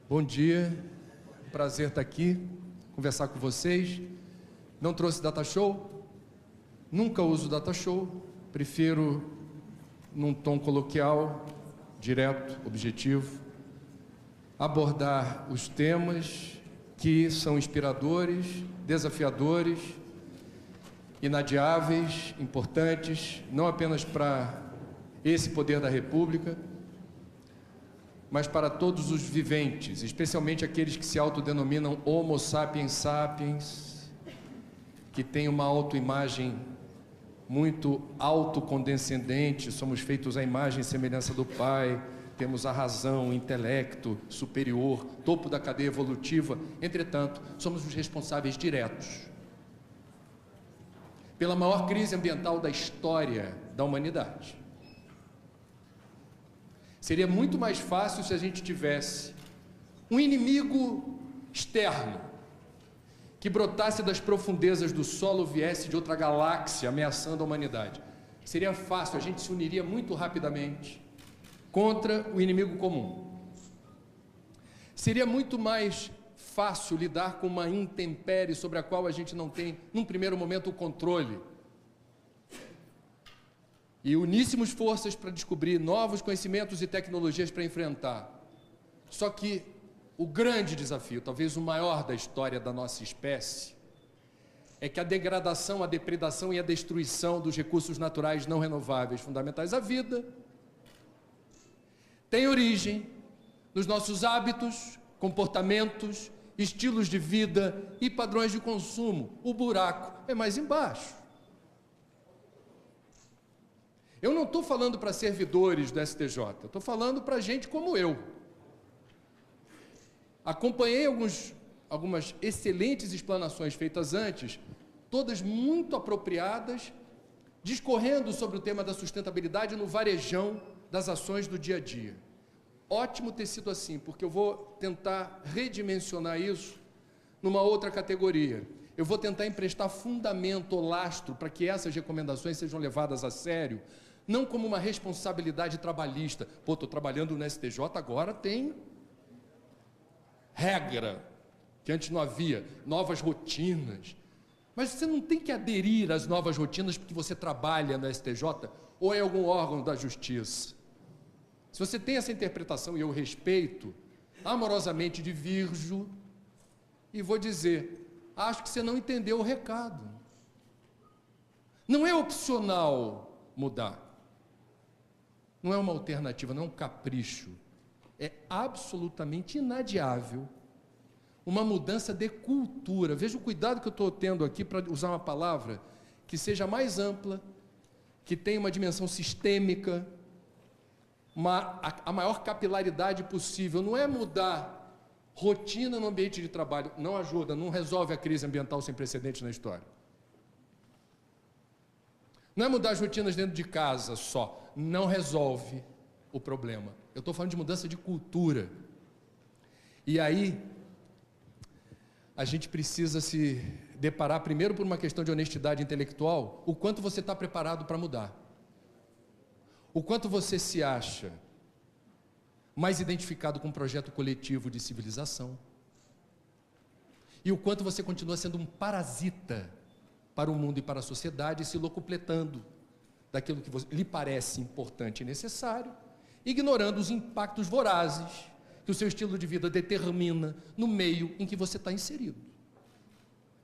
Bom dia, prazer estar aqui, conversar com vocês. Não trouxe data show, nunca uso data show, prefiro num tom coloquial, direto, objetivo, abordar os temas que são inspiradores, desafiadores, inadiáveis, importantes, não apenas para esse poder da República, mas para todos os viventes, especialmente aqueles que se autodenominam Homo sapiens sapiens, que têm uma autoimagem muito autocondescendente, somos feitos à imagem e semelhança do Pai, temos a razão, o intelecto superior, topo da cadeia evolutiva. Entretanto, somos os responsáveis diretos pela maior crise ambiental da história da humanidade. Seria muito mais fácil se a gente tivesse um inimigo externo que brotasse das profundezas do solo, viesse de outra galáxia ameaçando a humanidade. Seria fácil, a gente se uniria muito rapidamente contra o inimigo comum. Seria muito mais fácil lidar com uma intempérie sobre a qual a gente não tem, num primeiro momento, o controle. E uníssemos forças para descobrir novos conhecimentos e tecnologias para enfrentar. Só que o grande desafio, talvez o maior da história da nossa espécie, é que a degradação, a depredação e a destruição dos recursos naturais não renováveis fundamentais à vida tem origem nos nossos hábitos, comportamentos, estilos de vida e padrões de consumo. O buraco é mais embaixo. Eu não estou falando para servidores do STJ, eu estou falando para gente como eu. Acompanhei algumas excelentes explanações feitas antes, todas muito apropriadas, discorrendo sobre o tema da sustentabilidade no varejão das ações do dia a dia. Ótimo ter sido assim, porque eu vou tentar redimensionar isso numa outra categoria. Eu vou tentar emprestar fundamento ou lastro para que essas recomendações sejam levadas a sério, não como uma responsabilidade trabalhista. Pô, estou trabalhando no STJ, agora tem regra, que antes não havia, novas rotinas. Mas você não tem que aderir às novas rotinas porque você trabalha no STJ ou em algum órgão da justiça. Se você tem essa interpretação, e eu respeito, amorosamente divirjo, e vou dizer, acho que você não entendeu o recado. Não é opcional mudar. Não é uma alternativa, não é um capricho. É absolutamente inadiável uma mudança de cultura. Veja o cuidado que eu estou tendo aqui para usar uma palavra que seja mais ampla, que tenha uma dimensão sistêmica, a maior capilaridade possível. Não é mudar rotina no ambiente de trabalho, não ajuda, não resolve a crise ambiental sem precedentes na história. Não é mudar as rotinas dentro de casa só, não resolve o problema. Eu estou falando de mudança de cultura. E aí, a gente precisa se deparar primeiro por uma questão de honestidade intelectual, o quanto você está preparado para mudar. O quanto você se acha mais identificado com um projeto coletivo de civilização. E o quanto você continua sendo um parasita para o mundo e para a sociedade, se locupletando daquilo que lhe parece importante e necessário, ignorando os impactos vorazes que o seu estilo de vida determina no meio em que você está inserido.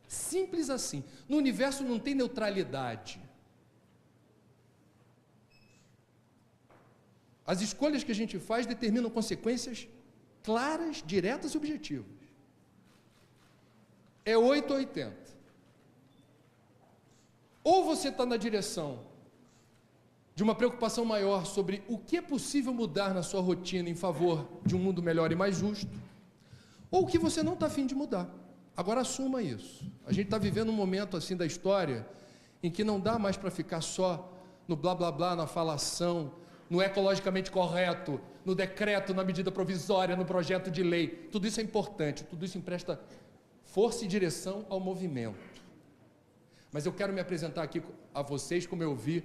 Simples assim. No universo não tem neutralidade. As escolhas que a gente faz determinam consequências claras, diretas e objetivas. É 8 ou 80. Ou você está na direção de uma preocupação maior sobre o que é possível mudar na sua rotina em favor de um mundo melhor e mais justo, ou que você não está afim de mudar. Agora assuma isso. A gente está vivendo um momento assim da história em que não dá mais para ficar só no blá blá blá, na falação, no ecologicamente correto, no decreto, na medida provisória, no projeto de lei. Tudo isso é importante, tudo isso empresta força e direção ao movimento. Mas eu quero me apresentar aqui a vocês como eu vi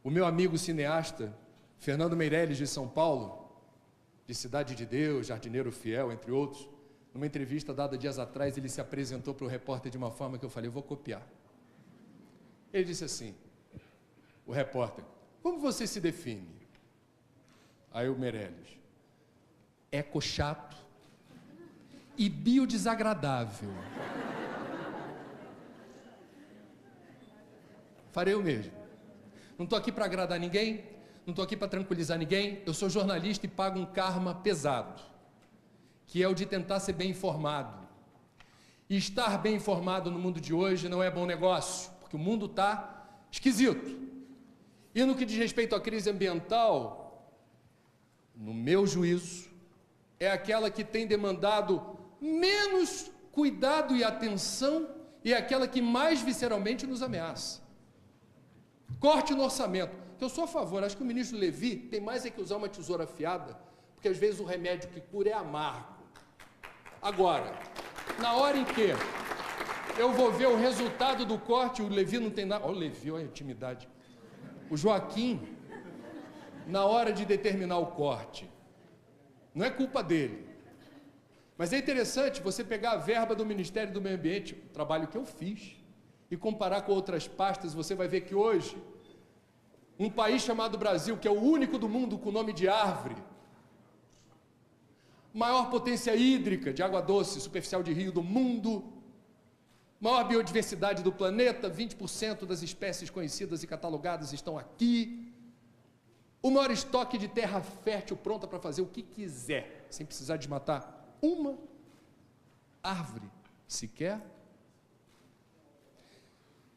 o meu amigo cineasta, Fernando Meirelles, de São Paulo, de Cidade de Deus, Jardineiro Fiel, entre outros. Numa entrevista dada dias atrás, ele se apresentou para o repórter de uma forma que eu falei, eu vou copiar. Ele disse assim, o repórter, como você se define? Aí o Meirelles, eco chato e biodesagradável. Farei o mesmo. Não estou aqui para agradar ninguém, não estou aqui para tranquilizar ninguém, eu sou jornalista e pago um karma pesado, que é o de tentar ser bem informado. E estar bem informado no mundo de hoje não é bom negócio, porque o mundo está esquisito. E no que diz respeito à crise ambiental, no meu juízo, é aquela que tem demandado menos cuidado e atenção e é aquela que mais visceralmente nos ameaça. Corte no orçamento, que eu sou a favor, acho que o ministro Levi tem mais é que usar uma tesoura afiada, porque às vezes o remédio que cura é amargo. Agora, na hora em que eu vou ver o resultado do corte, o Levi não tem nada, olha o Levi, olha a intimidade. O Joaquim, na hora de determinar o corte, não é culpa dele. Mas é interessante você pegar a verba do Ministério do Meio Ambiente, o trabalho que eu fiz, e comparar com outras pastas, você vai ver que hoje, um país chamado Brasil, que é o único do mundo com nome de árvore, maior potência hídrica de água doce, superficial de rio do mundo, maior biodiversidade do planeta, 20% das espécies conhecidas e catalogadas estão aqui, o maior estoque de terra fértil pronta para fazer o que quiser, sem precisar desmatar uma árvore sequer.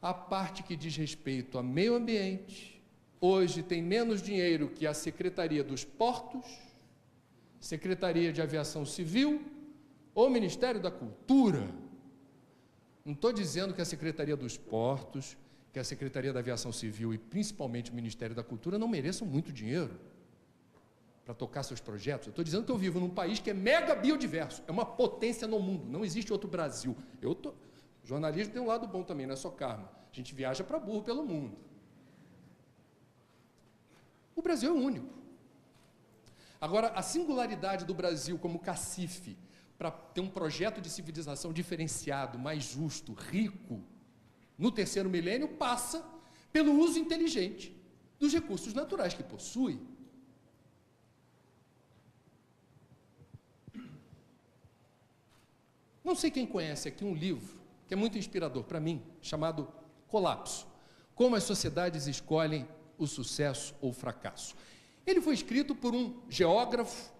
A parte que diz respeito ao meio ambiente, hoje tem menos dinheiro que a Secretaria dos Portos, Secretaria de Aviação Civil ou Ministério da Cultura. Não estou dizendo que a Secretaria dos Portos, que a Secretaria da Aviação Civil e principalmente o Ministério da Cultura não mereçam muito dinheiro para tocar seus projetos. Eu estou dizendo que eu vivo num país que é mega biodiverso, é uma potência no mundo, não existe outro Brasil. O jornalismo tem um lado bom também, não é só karma. A gente viaja para burro pelo mundo. O Brasil é único. Agora, a singularidade do Brasil como cacife para ter um projeto de civilização diferenciado, mais justo, rico, no terceiro milênio, passa pelo uso inteligente dos recursos naturais que possui. Não sei quem conhece aqui um livro que é muito inspirador para mim, chamado Colapso. Como as sociedades escolhem o sucesso ou o fracasso. Ele foi escrito por um geógrafo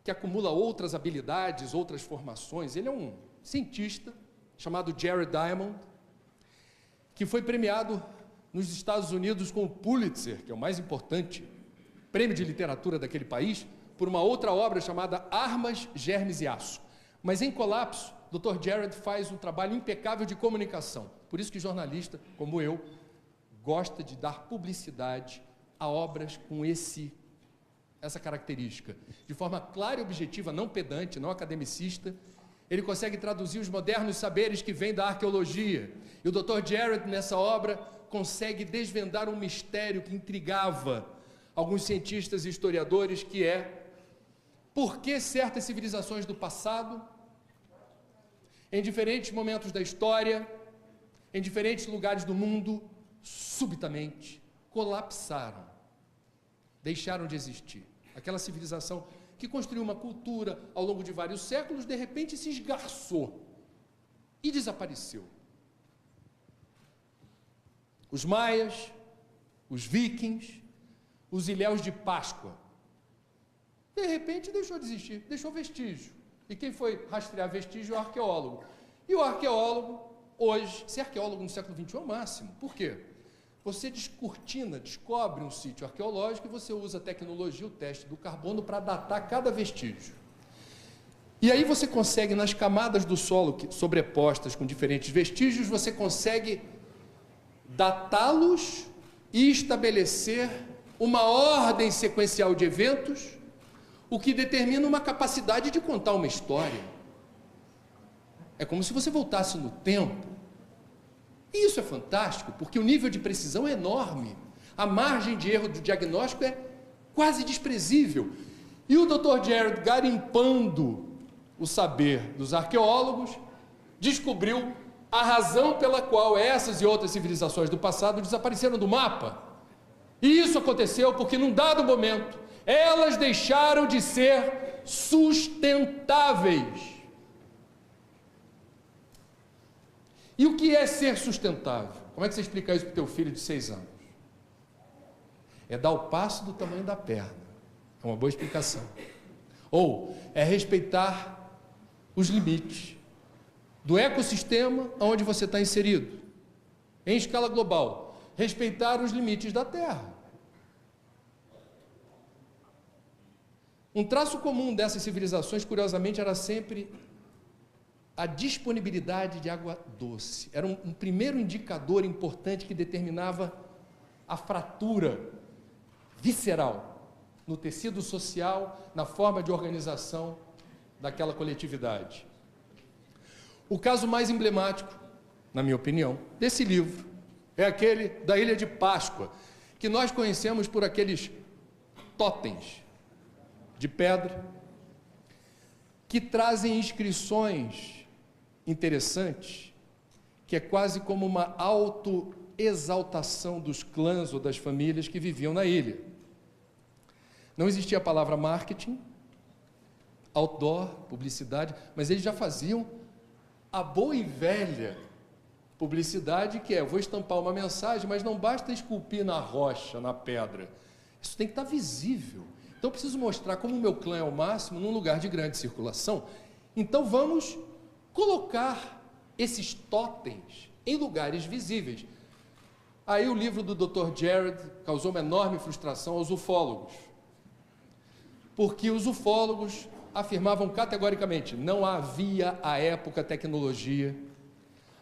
que acumula outras habilidades, outras formações. Ele é um cientista chamado Jared Diamond, que foi premiado nos Estados Unidos com o Pulitzer, que é o mais importante prêmio de literatura daquele país, por uma outra obra chamada Armas, Germes e Aço. Mas em Colapso, Dr. Jared faz um trabalho impecável de comunicação. Por isso que jornalista, como eu, gosta de dar publicidade a obras com essa característica. De forma clara e objetiva, não pedante, não academicista, ele consegue traduzir os modernos saberes que vêm da arqueologia. E o Dr. Jared, nessa obra, consegue desvendar um mistério que intrigava alguns cientistas e historiadores, que é por que certas civilizações do passado, em diferentes momentos da história, em diferentes lugares do mundo, subitamente colapsaram, deixaram de existir. Aquela civilização que construiu uma cultura ao longo de vários séculos, de repente se esgarçou e desapareceu. Os maias, os vikings, os ilhéus de Páscoa, de repente deixou de existir, deixou vestígio. E quem foi rastrear vestígio é o arqueólogo. E o arqueólogo, hoje, ser arqueólogo no século XXI é o máximo. Por quê? Você descortina, descobre um sítio arqueológico e você usa a tecnologia, o teste do carbono, para datar cada vestígio. E aí você consegue, nas camadas do solo sobrepostas com diferentes vestígios, você consegue datá-los e estabelecer uma ordem sequencial de eventos, o que determina uma capacidade de contar uma história. É como se você voltasse no tempo. E isso é fantástico, porque o nível de precisão é enorme. A margem de erro do diagnóstico é quase desprezível. E o Dr. Jared, garimpando o saber dos arqueólogos, descobriu a razão pela qual essas e outras civilizações do passado desapareceram do mapa. E isso aconteceu porque, num dado momento, elas deixaram de ser sustentáveis. E o que é ser sustentável? Como é que você explica isso para o teu filho de 6 anos? É dar o passo do tamanho da perna. É uma boa explicação. Ou é respeitar os limites do ecossistema onde você está inserido. Em escala global, respeitar os limites da Terra. Um traço comum dessas civilizações, curiosamente, era sempre a disponibilidade de água doce. Era um primeiro indicador importante que determinava a fratura visceral no tecido social, na forma de organização daquela coletividade. O caso mais emblemático, na minha opinião, desse livro é aquele da Ilha de Páscoa, que nós conhecemos por aqueles totens de pedra que trazem inscrições interessantes, que é quase como uma autoexaltação dos clãs ou das famílias que viviam na ilha. Não existia a palavra marketing, outdoor, publicidade, mas eles já faziam a boa e velha publicidade, que é: eu vou estampar uma mensagem, mas não basta esculpir na rocha, na pedra. Isso tem que estar visível. Então eu preciso mostrar como o meu clã é o máximo num lugar de grande circulação. Então vamos colocar esses totens em lugares visíveis. Aí o livro do Dr. Jared causou uma enorme frustração aos ufólogos, porque os ufólogos afirmavam categoricamente: não havia à época tecnologia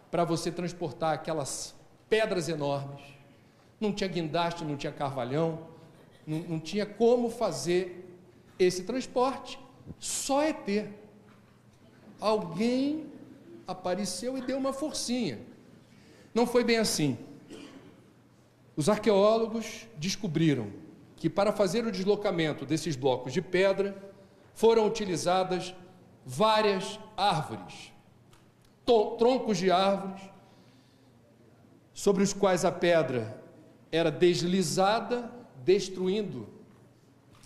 para você transportar aquelas pedras enormes, não tinha guindaste, não tinha carvalhão, não tinha como fazer esse transporte, só ET. Alguém apareceu e deu uma forcinha. Não foi bem assim. Os arqueólogos descobriram que, para fazer o deslocamento desses blocos de pedra, foram utilizadas várias árvores, troncos de árvores, sobre os quais a pedra era deslizada, destruindo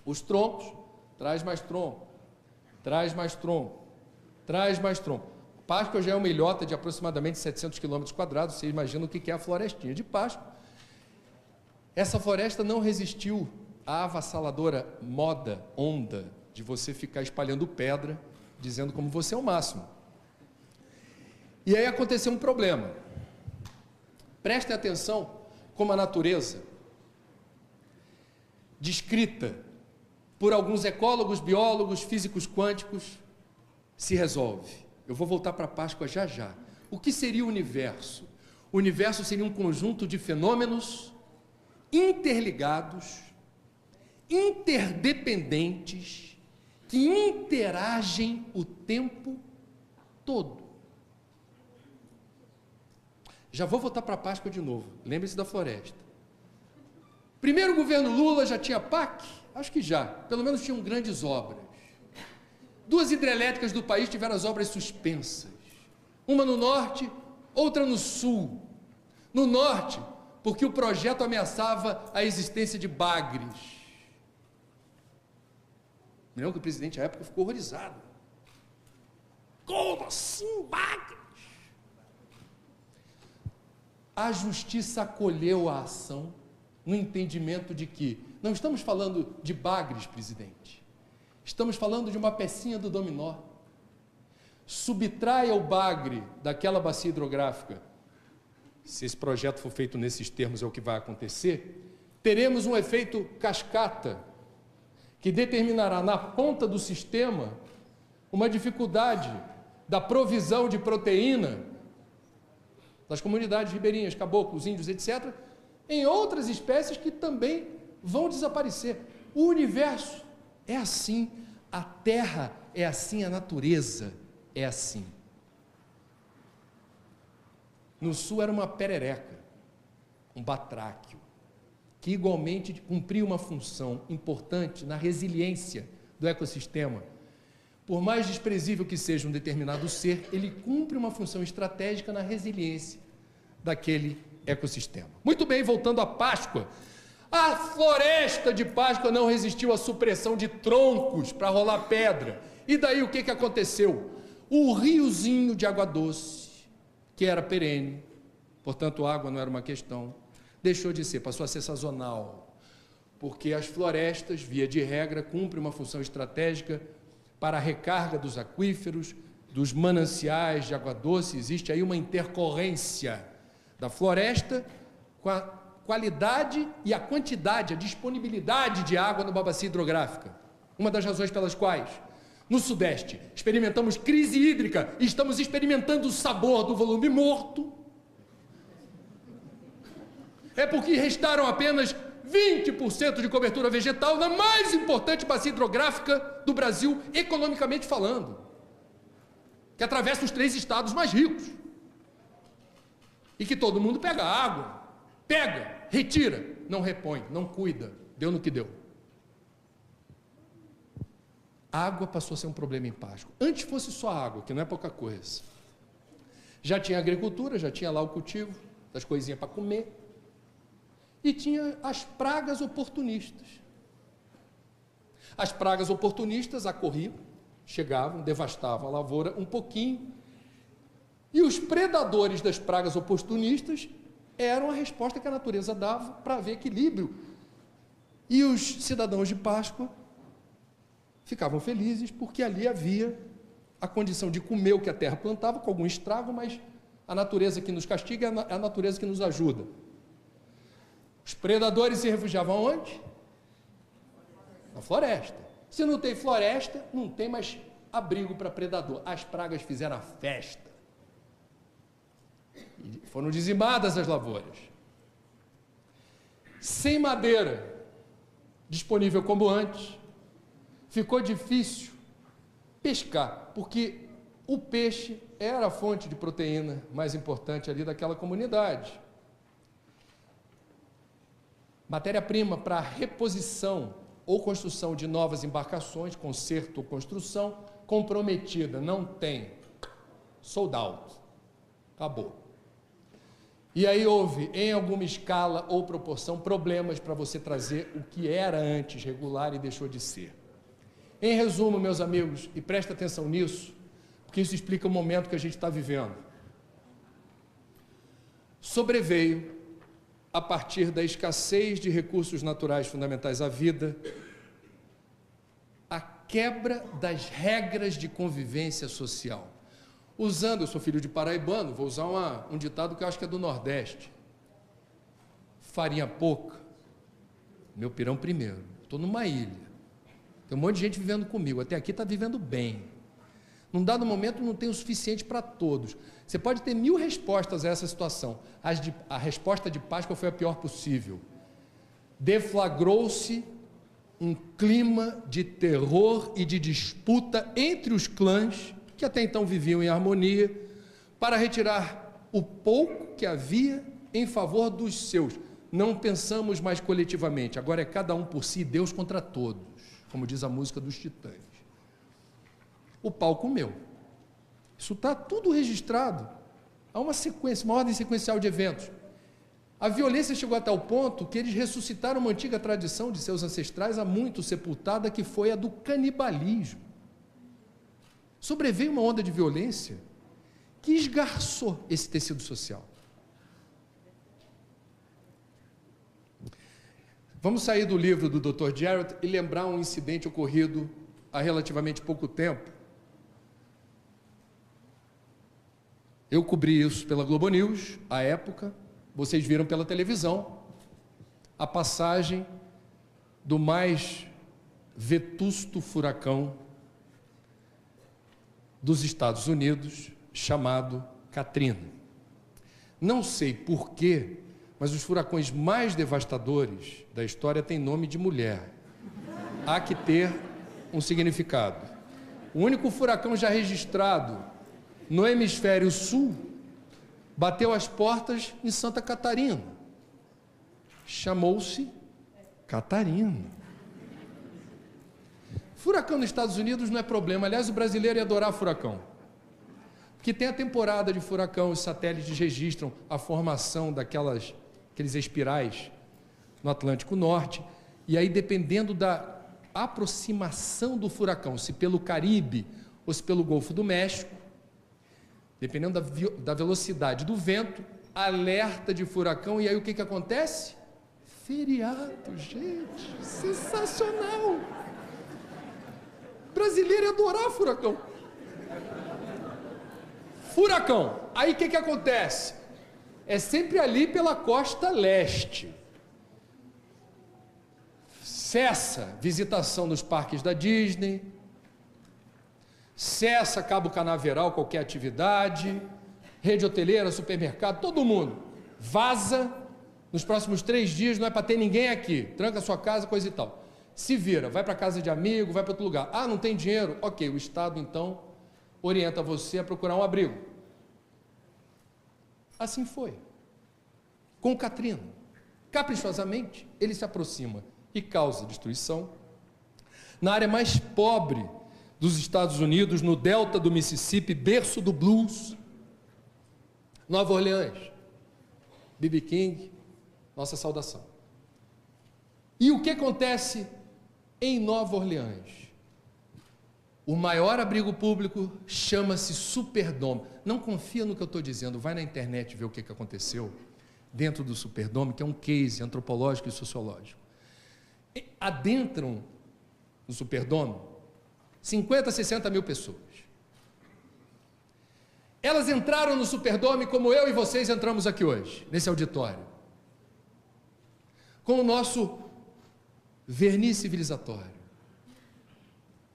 os troncos. Traz mais tronco, traz mais tronco, traz mais tronco. Páscoa já é uma ilhota de aproximadamente 700 quilômetros quadrados, você imagina o que é a florestinha de Páscoa. Essa floresta não resistiu à avassaladora onda de você ficar espalhando pedra, dizendo como você é o máximo. E aí aconteceu um problema. Prestem atenção como a natureza, descrita por alguns ecólogos, biólogos, físicos quânticos, se resolve. Eu vou voltar para a Páscoa já já. O que seria o universo? O universo seria um conjunto de fenômenos interligados, interdependentes, que interagem o tempo todo. Já vou voltar para a Páscoa de novo. Lembre-se da floresta. Primeiro governo Lula já tinha PAC? Acho que já. Pelo menos tinham grandes obras. 2 hidrelétricas do país tiveram as obras suspensas. Uma no norte, outra no sul. No norte, porque o projeto ameaçava a existência de bagres. Me lembro que o presidente à época ficou horrorizado. Como assim bagres? A justiça acolheu a ação no entendimento de que não estamos falando de bagres, presidente. Estamos falando de uma pecinha do dominó. Subtraia o bagre daquela bacia hidrográfica. Se esse projeto for feito nesses termos, é o que vai acontecer. Teremos um efeito cascata, que determinará na ponta do sistema uma dificuldade da provisão de proteína das comunidades ribeirinhas, caboclos, índios, etc., em outras espécies que também vão desaparecer. O universo é assim, a Terra é assim, a natureza é assim. No sul era uma perereca, um batráquio, que igualmente cumpria uma função importante na resiliência do ecossistema, por mais desprezível que seja um determinado ser, ele cumpre uma função estratégica na resiliência daquele ecossistema. Muito bem, voltando à Páscoa. A floresta de Páscoa não resistiu à supressão de troncos para rolar pedra. E daí o que aconteceu? O riozinho de água doce, que era perene, portanto a água não era uma questão, deixou de ser, passou a ser sazonal, porque as florestas, via de regra, cumprem uma função estratégica para a recarga dos aquíferos, dos mananciais de água doce. Existe aí uma intercorrência da floresta com a qualidade e a quantidade, a disponibilidade de água numa bacia hidrográfica. Uma das razões pelas quais, no Sudeste, experimentamos crise hídrica e estamos experimentando o sabor do volume morto, é porque restaram apenas 20% de cobertura vegetal na mais importante bacia hidrográfica do Brasil, economicamente falando, que atravessa os 3 estados mais ricos, e que todo mundo pega água, pega, retira, não repõe, não cuida, deu no que deu. A água passou a ser um problema em Páscoa. Antes fosse só água, que não é pouca coisa. Já tinha agricultura, já tinha lá o cultivo das coisinhas para comer, e tinha as pragas oportunistas. As pragas oportunistas acorriam, chegavam, devastavam a lavoura um pouquinho, e os predadores das pragas oportunistas eram a resposta que a natureza dava para haver equilíbrio. E os cidadãos de Páscoa ficavam felizes porque ali havia a condição de comer o que a terra plantava, com algum estrago, mas a natureza que nos castiga é a natureza que nos ajuda. Os predadores se refugiavam onde? Na floresta. Se não tem floresta, não tem mais abrigo para predador. As pragas fizeram a festa. E foram dizimadas as lavouras. Sem madeira disponível como antes, ficou difícil pescar, porque o peixe era a fonte de proteína mais importante ali daquela comunidade. Matéria-prima para reposição ou construção de novas embarcações, conserto ou construção, comprometida, não tem, sold out, acabou. E aí houve, em alguma escala ou proporção, problemas para você trazer o que era antes regular e deixou de ser. Em resumo, meus amigos, e presta atenção nisso, porque isso explica o momento que a gente está vivendo. Sobreveio, a partir da escassez de recursos naturais fundamentais à vida, a quebra das regras de convivência social. Usando, eu sou filho de paraibano, vou usar um ditado que eu acho que é do Nordeste. Farinha pouca, meu pirão primeiro. Estou numa ilha, tem um monte de gente vivendo comigo, até aqui está vivendo bem. Num dado momento não tem o suficiente para todos. Você pode ter 1000 respostas a essa situação. A resposta de Páscoa foi a pior possível. Deflagrou-se um clima de terror e de disputa entre os clãs, que até então viviam em harmonia, para retirar o pouco que havia em favor dos seus. Não pensamos mais coletivamente, agora é cada um por si, Deus contra todos, como diz a música dos Titãs. O pau comeu. Isso está tudo registrado. Há uma sequência, uma ordem sequencial de eventos. A violência chegou a tal ponto que eles ressuscitaram uma antiga tradição de seus ancestrais, há muito sepultada, que foi a do canibalismo. Sobreveio uma onda de violência que esgarçou esse tecido social. Vamos sair do livro do Dr. Jarrett e lembrar um incidente ocorrido há relativamente pouco tempo. Eu cobri isso pela Globo News, à época, vocês viram pela televisão, a passagem do mais vetusto furacão dos Estados Unidos, chamado Katrina. Não sei porquê, mas os furacões mais devastadores da história têm nome de mulher. Há que ter um significado. O único furacão já registrado no hemisfério sul bateu as portas em Santa Catarina. Chamou-se Catarina. Furacão nos Estados Unidos não é problema. Aliás, o brasileiro ia adorar furacão. Porque tem a temporada de furacão, os satélites registram a formação daqueles espirais no Atlântico Norte. E aí, dependendo da aproximação do furacão, se pelo Caribe ou se pelo Golfo do México, dependendo da velocidade do vento, alerta de furacão. E aí o que acontece? Feriado, gente, sensacional! Brasileiro ia adorar furacão. Furacão, aí o que acontece? É sempre ali pela costa leste. Cessa visitação nos parques da Disney, cessa Cabo Canaveral, qualquer atividade, rede hoteleira, supermercado, todo mundo vaza. Nos próximos 3 dias não é para ter ninguém aqui, tranca a sua casa, coisa e tal. Se vira, vai para casa de amigo, vai para outro lugar. Ah, não tem dinheiro? Ok, o Estado então orienta você a procurar um abrigo. Assim foi. Com Katrina, caprichosamente, ele se aproxima e causa destruição na área mais pobre dos Estados Unidos, no delta do Mississippi, berço do blues, Nova Orleans, B.B. King, nossa saudação. E o que acontece em Nova Orleans? O maior abrigo público chama-se Superdome. Não confia no que eu estou dizendo, vai na internet ver o que aconteceu dentro do Superdome, que é um case antropológico e sociológico. Adentram no Superdome 50, 60 mil pessoas. Elas entraram no Superdome como eu e vocês entramos aqui hoje, nesse auditório, com o nosso verniz civilizatório.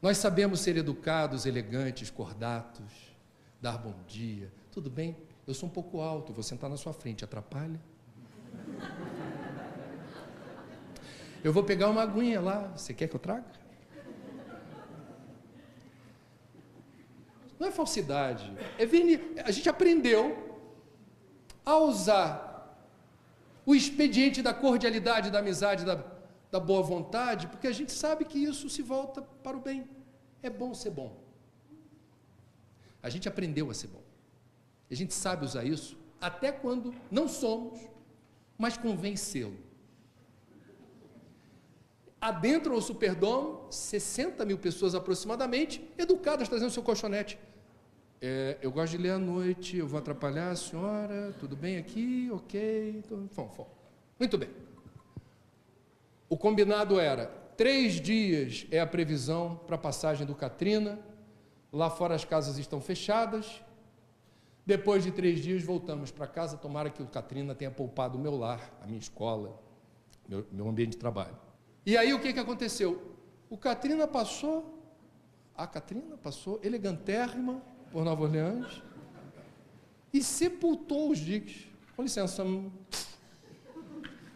Nós sabemos ser educados, elegantes, cordatos, dar bom dia. Tudo bem? Eu sou um pouco alto, vou sentar na sua frente, atrapalha? Eu vou pegar uma aguinha lá, você quer que eu traga? Não é falsidade, é verniz. A gente aprendeu a usar o expediente da cordialidade, da amizade, da boa vontade, porque a gente sabe que isso se volta para o bem. É bom ser bom. A gente aprendeu a ser bom. A gente sabe usar isso até quando não somos, mas convém sê-lo. Adentro ao Superdome, 60 mil pessoas aproximadamente, educadas, trazendo seu colchonete. Eu gosto de ler à noite, eu vou atrapalhar a senhora, tudo bem aqui? Ok. Muito bem. O combinado era, 3 dias é a previsão para a passagem do Katrina, lá fora as casas estão fechadas, depois de 3 dias voltamos para casa, tomara que o Katrina tenha poupado o meu lar, a minha escola, meu ambiente de trabalho. E aí o que aconteceu? A Katrina passou elegantérrima por Nova Orleans e sepultou os diques. Com licença.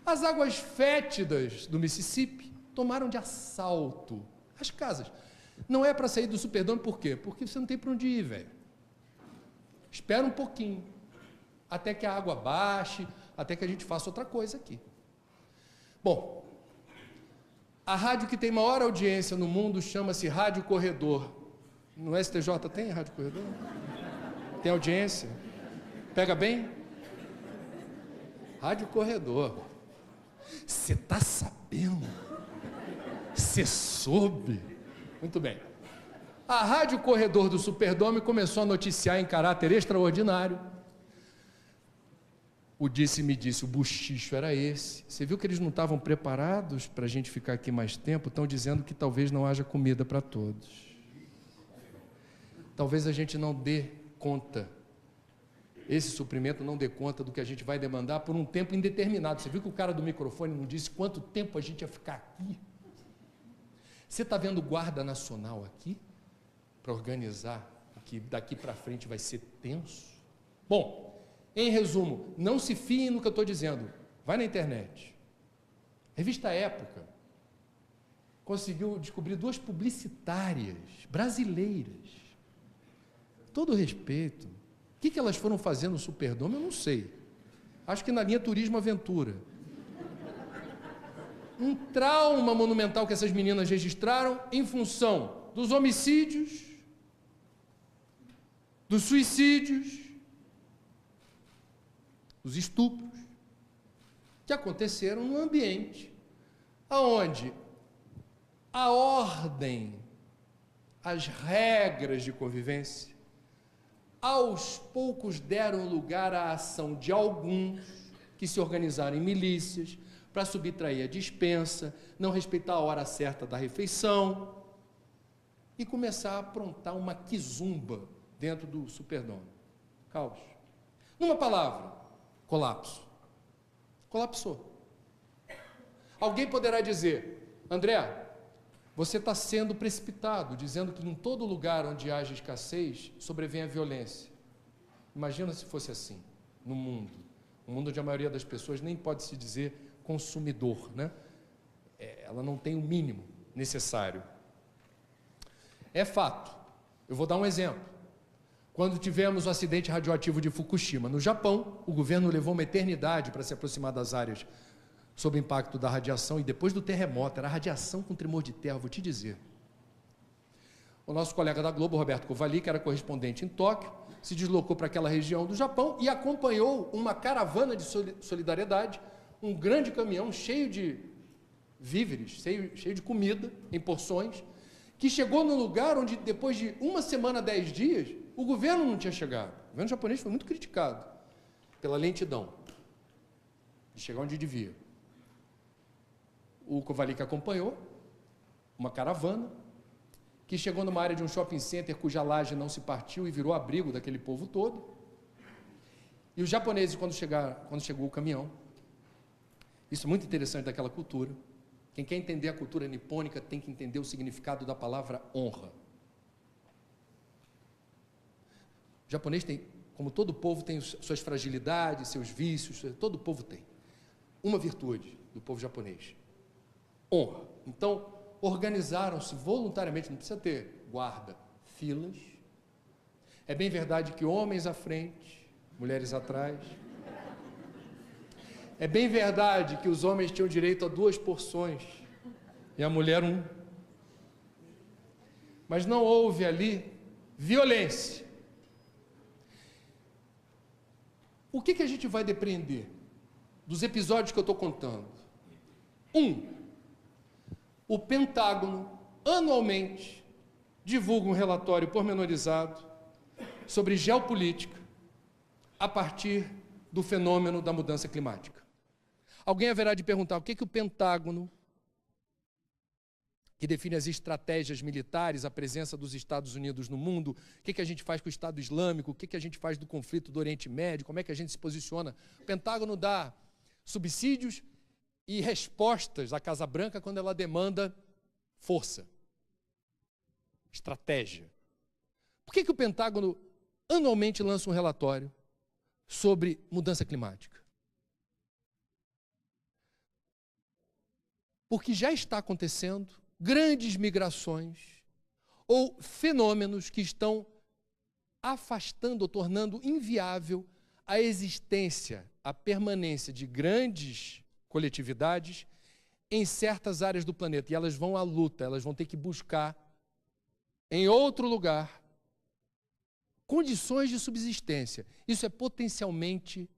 As águas fétidas do Mississippi tomaram de assalto as casas. Não é para sair do Superdome, por quê? Porque você não tem para onde ir, velho. Espera um pouquinho, até que a água baixe, até que a gente faça outra coisa aqui. Bom, a rádio que tem maior audiência no mundo chama-se Rádio Corredor. No STJ tem Rádio Corredor? Tem audiência? Pega bem? Rádio Corredor. Você está sabendo? Você soube? Muito bem. A Rádio Corredor do Superdome começou a noticiar em caráter extraordinário. O disse-me disse, o buchicho era esse. Você viu que eles não estavam preparados para a gente ficar aqui mais tempo? Estão dizendo que talvez não haja comida para todos. Talvez a gente não dê conta, esse suprimento não dê conta do que a gente vai demandar por um tempo indeterminado. Você viu que o cara do microfone não disse quanto tempo a gente ia ficar aqui? Você está vendo Guarda Nacional aqui? Para organizar o que daqui para frente vai ser tenso? Bom, em resumo, não se fiem no que eu estou dizendo. Vai na internet. Revista Época conseguiu descobrir 2 publicitárias brasileiras. Todo respeito. O que elas foram fazer no Superdome, eu não sei. Acho que na linha Turismo Aventura. um trauma monumental que essas meninas registraram em função dos homicídios, dos suicídios, dos estupros, que aconteceram no ambiente onde a ordem, as regras de convivência, aos poucos deram lugar à ação de alguns que se organizaram em milícias para subtrair a despensa, não respeitar a hora certa da refeição e começar a aprontar uma quizumba dentro do Superdome. Caos. Numa palavra, colapso. Colapsou. Alguém poderá dizer, André, você está sendo precipitado, dizendo que em todo lugar onde haja escassez, sobrevém a violência. Imagina se fosse assim, no mundo. Um mundo onde a maioria das pessoas nem pode se dizer consumidor, né? Ela não tem o mínimo necessário. É fato. Eu vou dar um exemplo. Quando tivemos o acidente radioativo de Fukushima, no Japão, o governo levou uma eternidade para se aproximar das áreas sob o impacto da radiação, e depois do terremoto, era radiação com tremor de terra, vou te dizer. O nosso colega da Globo, Roberto Covali, que era correspondente em Tóquio, se deslocou para aquela região do Japão e acompanhou uma caravana de solidariedade, um grande caminhão cheio de víveres, cheio de comida, em porções, que chegou no lugar onde, depois de 1 semana, 10 dias, o governo não tinha chegado. O governo japonês foi muito criticado pela lentidão de chegar onde devia. O Kovalik acompanhou uma caravana que chegou numa área de um shopping center cuja laje não se partiu e virou abrigo daquele povo todo. E os japoneses, quando chegou o caminhão, isso é muito interessante daquela cultura, quem quer entender a cultura nipônica tem que entender o significado da palavra honra. O japonês tem, como todo povo, tem suas fragilidades, seus vícios, todo povo tem. Uma virtude do povo japonês: honra. Então, organizaram-se voluntariamente, não precisa ter guarda, filas. É bem verdade que homens à frente, mulheres atrás. É bem verdade que os homens tinham direito a 2 porções e a mulher 1. Mas não houve ali violência. O que a gente vai depreender dos episódios que eu estou contando? 1. O Pentágono, anualmente, divulga um relatório pormenorizado sobre geopolítica a partir do fenômeno da mudança climática. Alguém haverá de perguntar o que o Pentágono, que define as estratégias militares, a presença dos Estados Unidos no mundo, o que a gente faz com o Estado Islâmico, o que a gente faz do conflito do Oriente Médio, como é que a gente se posiciona. O Pentágono dá subsídios e respostas à Casa Branca quando ela demanda força, estratégia. Por que o Pentágono anualmente lança um relatório sobre mudança climática? Porque já está acontecendo grandes migrações ou fenômenos que estão afastando ou tornando inviável a existência, a permanência de grandes coletividades em certas áreas do planeta. E elas vão à luta, elas vão ter que buscar em outro lugar condições de subsistência. Isso é potencialmente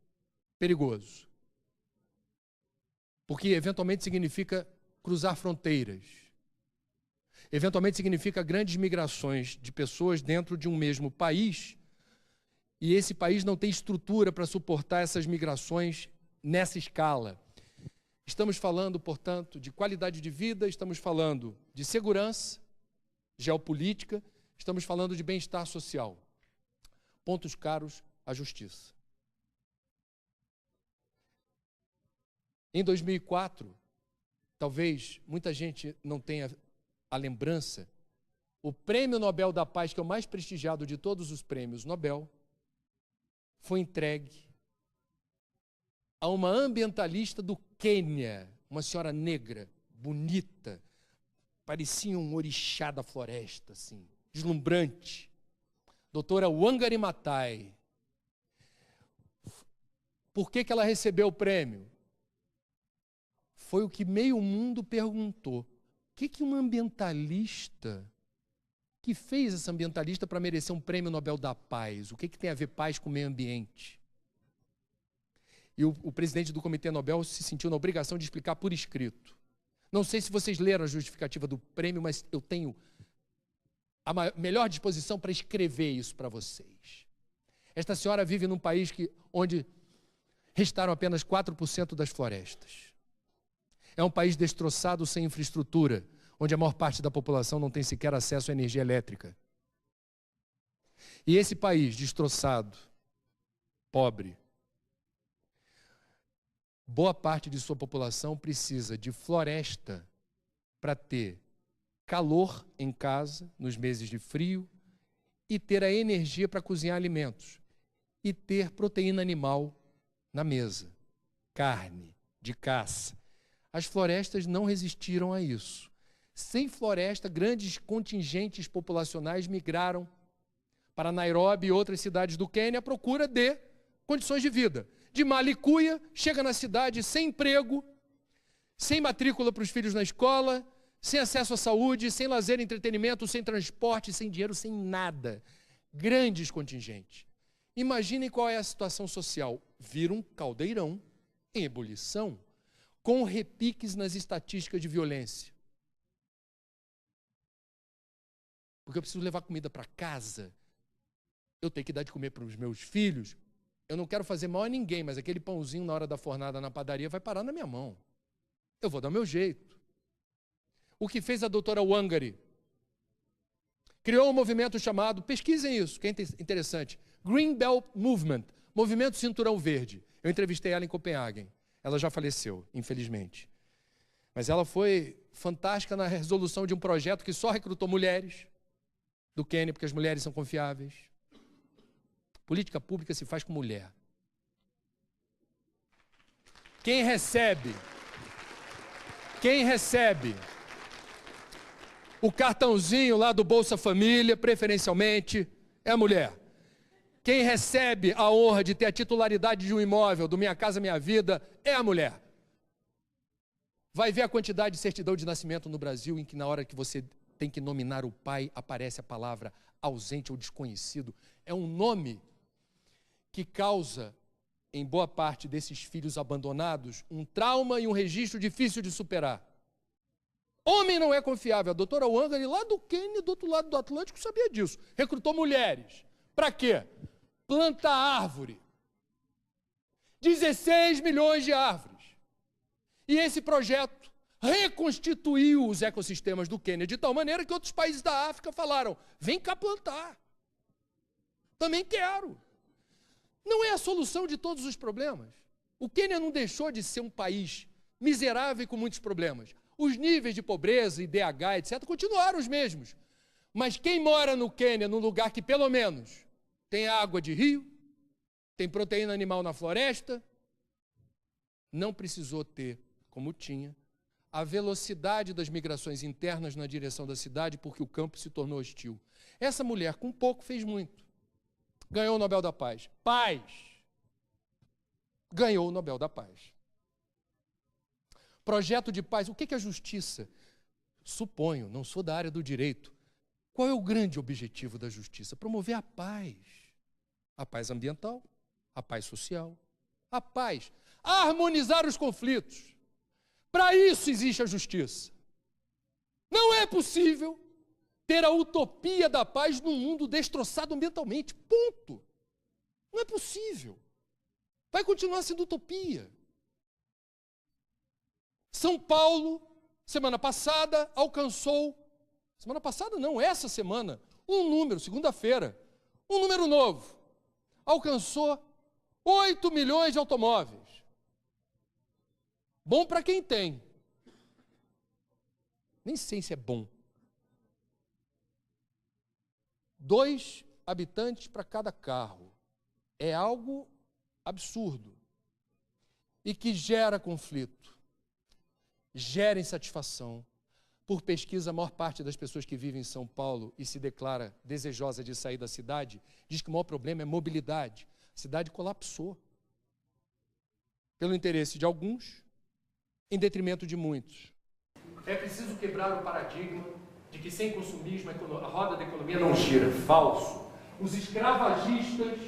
perigoso, porque eventualmente significa cruzar fronteiras. Eventualmente significa grandes migrações de pessoas dentro de um mesmo país, e esse país não tem estrutura para suportar essas migrações nessa escala. Estamos falando, portanto, de qualidade de vida, estamos falando de segurança, geopolítica, estamos falando de bem-estar social. Pontos caros à justiça. Em 2004, talvez muita gente não tenha a lembrança, o Prêmio Nobel da Paz, que é o mais prestigiado de todos os prêmios Nobel, foi entregue a uma ambientalista do Quênia, uma senhora negra, bonita, parecia um orixá da floresta, assim, deslumbrante, doutora Wangari Maathai. Por que ela recebeu o prêmio? foi o que meio mundo perguntou. O que um ambientalista, que fez esse ambientalista para merecer um prêmio Nobel da Paz? O que tem a ver paz com o meio ambiente? E o presidente do Comitê Nobel se sentiu na obrigação de explicar por escrito. Não sei se vocês leram a justificativa do prêmio, mas eu tenho a melhor disposição para escrever isso para vocês. Esta senhora vive num país onde restaram apenas 4% das florestas. É um país destroçado, sem infraestrutura, onde a maior parte da população não tem sequer acesso à energia elétrica. E esse país destroçado, pobre, boa parte de sua população precisa de floresta para ter calor em casa, nos meses de frio, e ter a energia para cozinhar alimentos, e ter proteína animal na mesa, carne de caça. As florestas não resistiram a isso. Sem floresta, grandes contingentes populacionais migraram para Nairobi e outras cidades do Quênia à procura de condições de vida. De Malicuia, chega na cidade sem emprego, sem matrícula para os filhos na escola, sem acesso à saúde, sem lazer e entretenimento, sem transporte, sem dinheiro, sem nada. Grandes contingentes. Imaginem qual é a situação social. Vira um caldeirão em ebulição, com repiques nas estatísticas de violência. Porque eu preciso levar comida para casa, eu tenho que dar de comer para os meus filhos. Eu não quero fazer mal a ninguém, mas aquele pãozinho na hora da fornada na padaria vai parar na minha mão. Eu vou dar o meu jeito. O que fez a doutora Wangari? Criou um movimento chamado, pesquisem isso, que é interessante, Green Belt Movement, Movimento Cinturão Verde. Eu entrevistei ela em Copenhague. Ela já faleceu, infelizmente. Mas ela foi fantástica na resolução de um projeto que só recrutou mulheres do Quênia, porque as mulheres são confiáveis. Política pública se faz com mulher. Quem recebe o cartãozinho lá do Bolsa Família, preferencialmente, é a mulher. Quem recebe a honra de ter a titularidade de um imóvel, do Minha Casa Minha Vida, é a mulher. Vai ver a quantidade de certidão de nascimento no Brasil em que na hora que você tem que nominar o pai, aparece a palavra ausente ou desconhecido. É um nome que causa, em boa parte desses filhos abandonados, um trauma e um registro difícil de superar. Homem não é confiável. A doutora Wangari, lá do Quênia, do outro lado do Atlântico, sabia disso. Recrutou mulheres. Para quê? Plantar árvore. 16 milhões de árvores. E esse projeto reconstituiu os ecossistemas do Quênia de tal maneira que outros países da África falaram, vem cá plantar. Também quero. Não é a solução de todos os problemas. O Quênia não deixou de ser um país miserável e com muitos problemas. Os níveis de pobreza, IDH, etc., continuaram os mesmos. Mas quem mora no Quênia, num lugar que pelo menos tem água de rio, tem proteína animal na floresta, não precisou ter, como tinha, a velocidade das migrações internas na direção da cidade, porque o campo se tornou hostil. Essa mulher, com pouco, fez muito. Ganhou o Nobel da Paz. Paz! Ganhou o Nobel da Paz. Projeto de paz. O que é a justiça? Suponho, não sou da área do direito. Qual é o grande objetivo da justiça? Promover a paz. A paz ambiental, a paz social, a paz. Harmonizar os conflitos. Para isso existe a justiça. Não é possível ter a utopia da paz num mundo destroçado ambientalmente. Ponto. Não é possível. Vai continuar sendo utopia. São Paulo, semana passada, alcançou, semana passada não, essa semana, um número, segunda-feira, um número novo, alcançou 8 milhões de automóveis. Bom para quem tem. Nem sei se é bom. 2 habitantes para cada carro. É algo absurdo. E que gera conflito. Gera insatisfação. Por pesquisa, a maior parte das pessoas que vivem em São Paulo e se declara desejosa de sair da cidade, diz que o maior problema é mobilidade. A cidade colapsou. Pelo interesse de alguns, em detrimento de muitos. É preciso quebrar o paradigma de que sem consumismo a roda da economia não gira. Falso. Os escravagistas,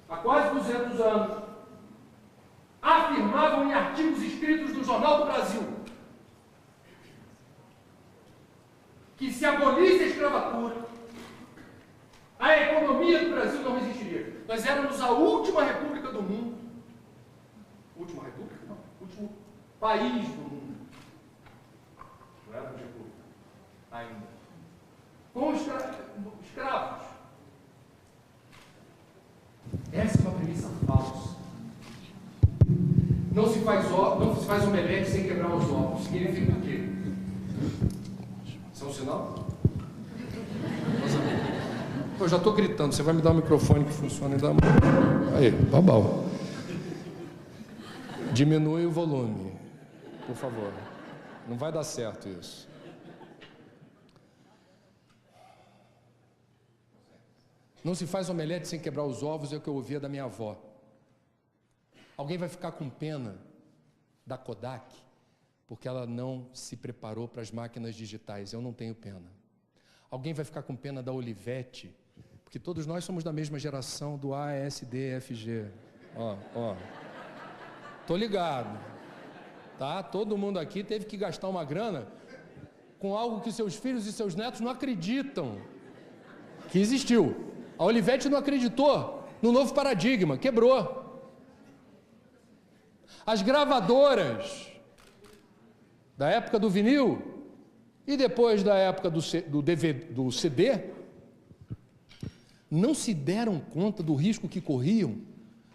há quase 200 anos, afirmavam em artigos escritos no Jornal do Brasil que se abolisse a escravatura, a economia do Brasil não existiria. Nós éramos a última república do mundo. Última república? Não. Último país do mundo. Não éramos república ainda. Com escravos. Essa é uma premissa falsa. Não se faz omelete sem quebrar os ovos. Significa o quê? Isso é um sinal? Eu já estou gritando, você vai me dar um microfone que funcione da mão. Aí, babau. Diminui o volume, por favor. Não vai dar certo isso. Não se faz omelete sem quebrar os ovos, é o que eu ouvia da minha avó. Alguém vai ficar com pena da Kodak, porque ela não se preparou para as máquinas digitais. Eu não tenho pena. Alguém vai ficar com pena da Olivetti, porque todos nós somos da mesma geração do A, S, D, F, G. Ó. Tô ligado. Tá? Todo mundo aqui teve que gastar uma grana com algo que seus filhos e seus netos não acreditam que existiu. A Olivetti não acreditou no novo paradigma, quebrou. As gravadoras da época do vinil e depois da época do CD não se deram conta do risco que corriam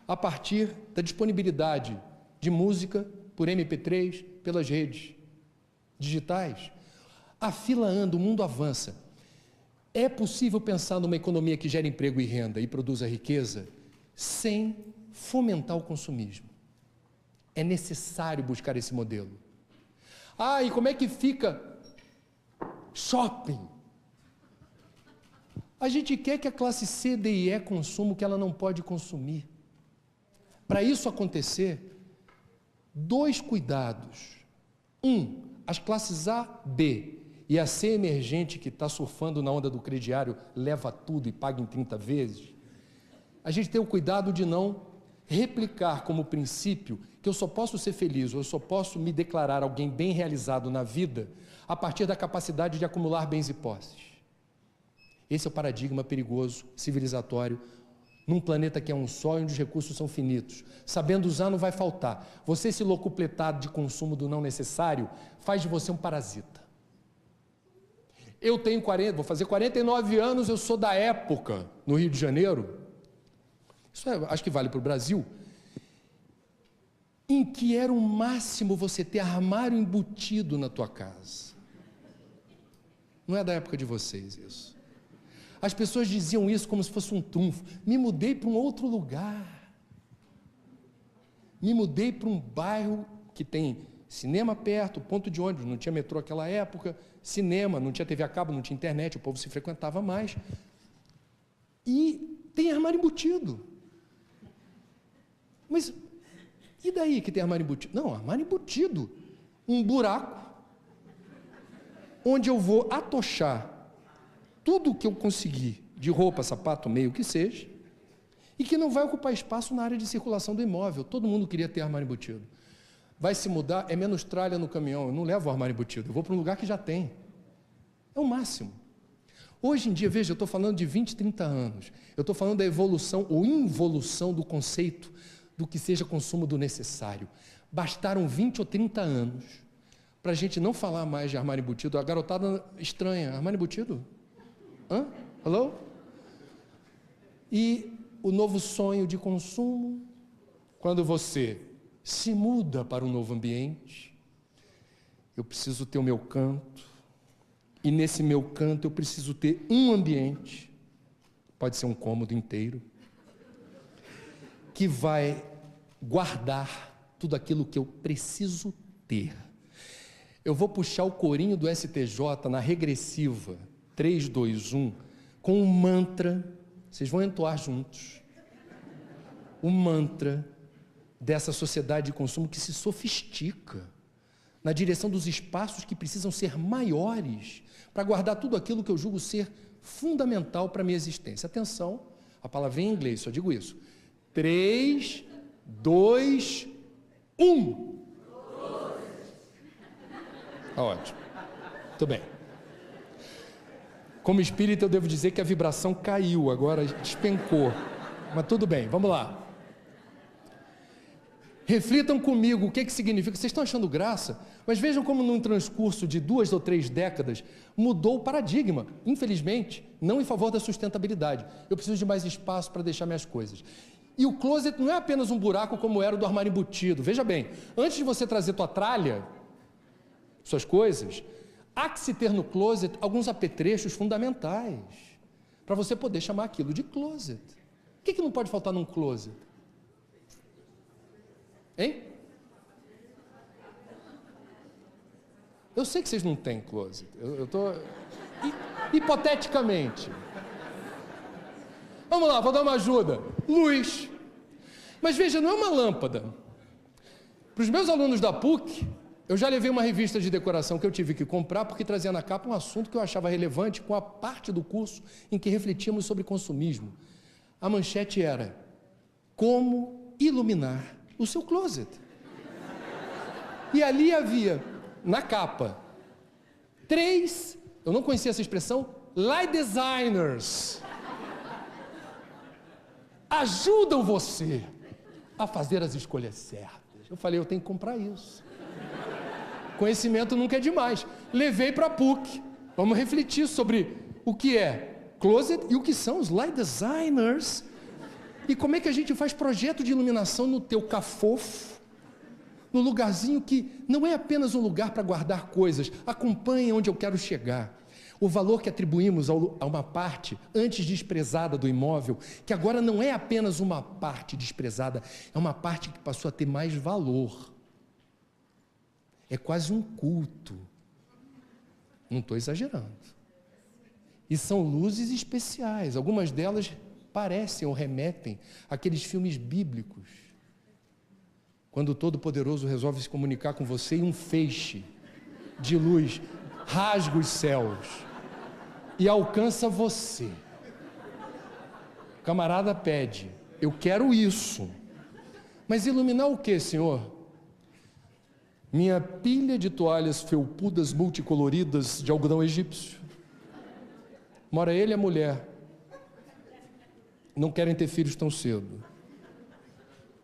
a partir da disponibilidade de música por MP3 pelas redes digitais. A fila anda, o mundo avança. É possível pensar numa economia que gera emprego e renda e produza riqueza sem fomentar o consumismo. É necessário buscar esse modelo. E como é que fica shopping? A gente quer que a classe C, D e E consuma o que ela não pode consumir. Para isso acontecer, 2 cuidados. As classes A, B e a C emergente, que está surfando na onda do crediário, leva tudo e paga em 30 vezes. A gente tem o cuidado de não replicar como princípio que eu só posso ser feliz, ou eu só posso me declarar alguém bem realizado na vida a partir da capacidade de acumular bens e posses. Esse é o paradigma perigoso, civilizatório, num planeta que é um só e onde os recursos são finitos. Sabendo usar não vai faltar. Você se locupletar de consumo do não necessário faz de você um parasita. Eu tenho vou fazer 49 anos, eu sou da época, no Rio de Janeiro, isso acho que vale para o Brasil, em que era o máximo você ter armário embutido na tua casa. Não é da época de vocês isso. As pessoas diziam isso como se fosse um trunfo. Me mudei para um outro lugar. Me mudei para um bairro que tem cinema perto, ponto de ônibus, não tinha metrô naquela época, cinema, não tinha TV a cabo, não tinha internet, o povo se frequentava mais. E tem armário embutido. Mas e daí que tem armário embutido? Não, armário embutido. Um buraco onde eu vou atochar tudo o que eu conseguir de roupa, sapato, meio, que seja, e que não vai ocupar espaço na área de circulação do imóvel. Todo mundo queria ter armário embutido. Vai se mudar, é menos tralha no caminhão, eu não levo o armário embutido, eu vou para um lugar que já tem. É o máximo. Hoje em dia, veja, eu estou falando de 20, 30 anos, eu estou falando da evolução ou involução do conceito do que seja consumo do necessário. Bastaram 20 ou 30 anos para a gente não falar mais de armário embutido. A garotada estranha, armário embutido? Hello? E o novo sonho de consumo, quando você se muda para um novo ambiente, eu preciso ter o meu canto, e nesse meu canto eu preciso ter um ambiente, pode ser um cômodo inteiro, que vai guardar tudo aquilo que eu preciso ter. Eu vou puxar o corinho do STJ na regressiva 3, 2, 1, com um mantra, vocês vão entoar juntos, o mantra dessa sociedade de consumo que se sofistica na direção dos espaços que precisam ser maiores para guardar tudo aquilo que eu julgo ser fundamental para a minha existência. Atenção, a palavrinha em inglês, só digo isso. 3, 2, 1. Ótimo. Muito bem. Como espírita, eu devo dizer que a vibração caiu, agora despencou. Mas tudo bem, vamos lá. Reflitam comigo o que significa. Vocês estão achando graça? Mas vejam como num transcurso de 2 ou 3 décadas mudou o paradigma, infelizmente, não em favor da sustentabilidade. Eu preciso de mais espaço para deixar minhas coisas. E o closet não é apenas um buraco como era o do armário embutido. Veja bem, antes de você trazer tua tralha, suas coisas, há que se ter no closet alguns apetrechos fundamentais para você poder chamar aquilo de closet. O que não pode faltar num closet? Hein? Eu sei que vocês não têm closet. Eu estou... Hipoteticamente. Vamos lá, vou dar uma ajuda. Luz. Mas veja, não é uma lâmpada. Para os meus alunos da PUC, eu já levei uma revista de decoração que eu tive que comprar porque trazia na capa um assunto que eu achava relevante com a parte do curso em que refletíamos sobre consumismo. A manchete era: como iluminar o seu closet. E ali havia, na capa, 3, eu não conhecia essa expressão, light designers. Ajudam você a fazer as escolhas certas. Eu falei, eu tenho que comprar isso. Conhecimento nunca é demais. Levei para a PUC. Vamos refletir sobre o que é closet e o que são os light designers. E como é que a gente faz projeto de iluminação no teu cafofo, no lugarzinho que não é apenas um lugar para guardar coisas, acompanha onde eu quero chegar. O valor que atribuímos a uma parte antes desprezada do imóvel, que agora não é apenas uma parte desprezada, é uma parte que passou a ter mais valor. É quase um culto. Não estou exagerando. E são luzes especiais, algumas delas parecem ou remetem àqueles filmes bíblicos, quando o Todo-Poderoso resolve se comunicar com você e um feixe de luz rasga os céus e alcança você. O camarada pede, eu quero isso. Mas iluminar o que, Senhor? Minha pilha de toalhas felpudas multicoloridas de algodão egípcio. Mora ele e a mulher. Não querem ter filhos tão cedo.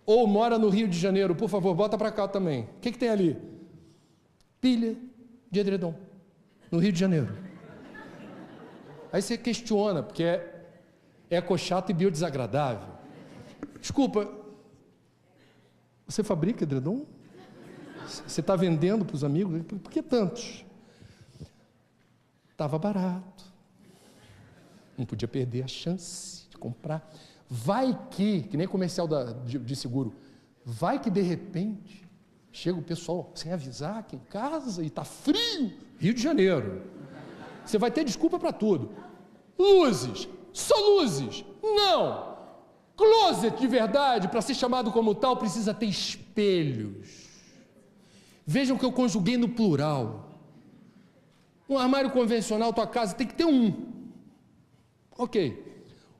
Ou mora no Rio de Janeiro, por favor, bota para cá também. O que tem ali? Pilha de edredom, no Rio de Janeiro. Aí você questiona, porque é ecochato e biodesagradável. Desculpa, você fabrica edredom? Você está vendendo para os amigos? Por que tantos? Estava barato. Não podia perder a chance de comprar. Vai que nem comercial de seguro, vai que de repente chega o pessoal sem avisar aqui em casa e está frio, Rio de Janeiro. Você vai ter desculpa para tudo. Luzes, só luzes, não. Closet de verdade, para ser chamado como tal, precisa ter espelhos. Vejam que eu conjuguei no plural. Um armário convencional, tua casa tem que ter um. Ok.